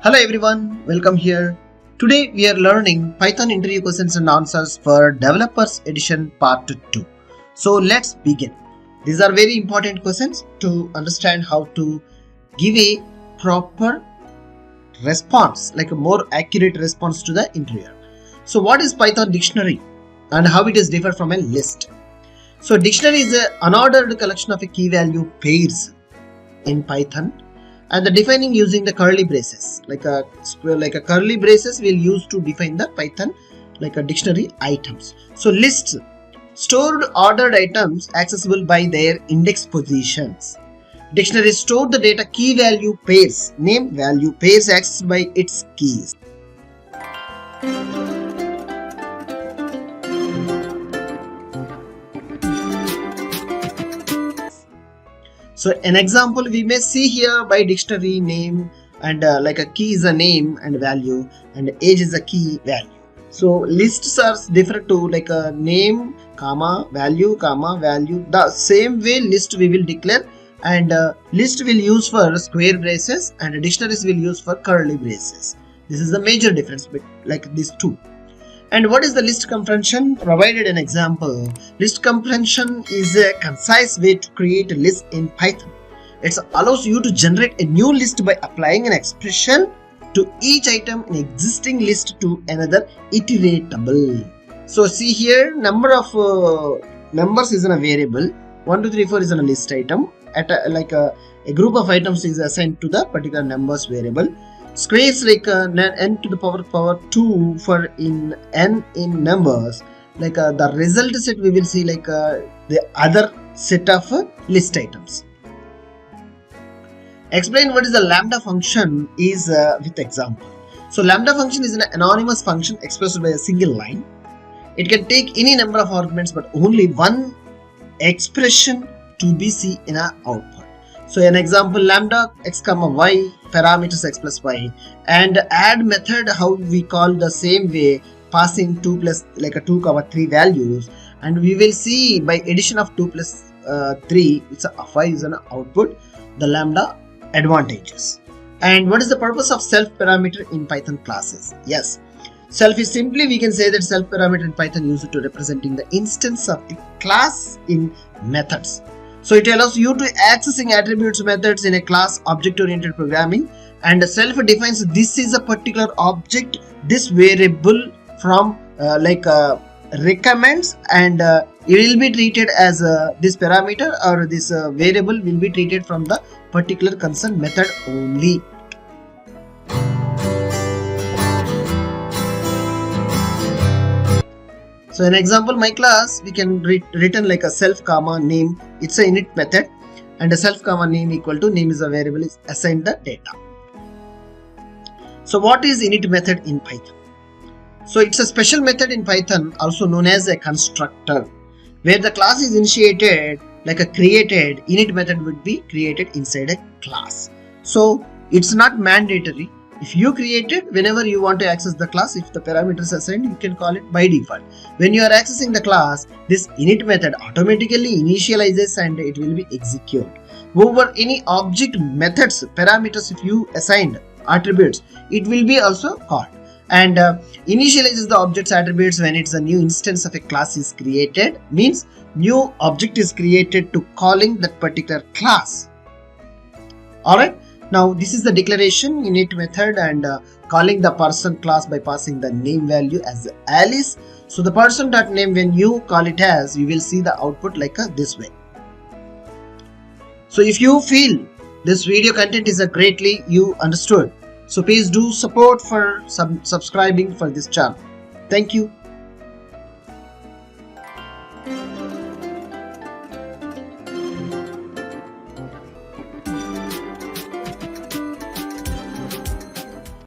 Hello everyone, welcome here. Today we are learning Python interview questions and answers for Developers Edition Part 2. So let's begin. These are very important questions to understand how to give a proper response, like a more accurate response to the interviewer. So what is Python dictionary and how it is different from a list? So dictionary is an unordered collection of a key value pairs in Python, and the defining using the curly braces, like a curly braces we'll use to define the Python like a dictionary items. So lists, stored ordered items accessible by their index positions. Dictionary store the data key value pairs, name value pairs accessed by its keys. So an example we may see here by dictionary name, and like a key is a name and value, and age is a key value. So lists are different to like a name, comma, value, the same way list we will declare, and list will use for square braces and dictionaries will use for curly braces. This is the major difference between like these two. And what is the list comprehension? Provided an example. List comprehension is a concise way to create a list in Python. It allows you to generate a new list by applying an expression to each item in existing list to another iteratable. So see here, number of numbers is in a variable. 1, 2, 3, 4 is in a list item. At a group of items is assigned to the particular numbers variable. Squares like n to the power 2 for in n in numbers, like the result set we will see like the other set of list items. Explain what is the lambda function is with example. So lambda function is an anonymous function expressed by a single line. It can take any number of arguments but only one expression to be seen in an output. So an example, lambda x comma y parameters x plus y, and add method how we call the same way, passing 2 plus like a 2 comma 3 values, and we will see by addition of 2 plus 3 it's a 5 is an output, the lambda advantages. And what is the purpose of self parameter in Python classes? Yes, self is simply we can say that self parameter in Python used to representing the instance of the class in methods. So it allows you to accessing attributes methods in a class object oriented programming, and self defines this is a particular object, this variable from recommends, and it will be treated as this parameter or this variable will be treated from the particular concerned method only. So an example, my class we can written like a self comma name, it's a init method, and a self comma name equal to name is a variable is assigned the data. So what is init method in Python? So it's a special method in Python also known as a constructor, where the class is initiated like a created. Init method would be created inside a class. So it's not mandatory. If you create it, whenever you want to access the class, if the parameters assigned, you can call it by default. When you are accessing the class, this init method automatically initializes and it will be executed. Over any object methods, parameters, if you assigned attributes, it will be also called. And initializes the object's attributes when it's a new instance of a class is created, means new object is created to calling that particular class. Alright. Now this is the declaration init method, and calling the person class by passing the name value as Alice. So the person.name, when you call it as, you will see the output like this way. So if you feel this video content is greatly you understood, so please do support for subscribing for this channel. Thank you.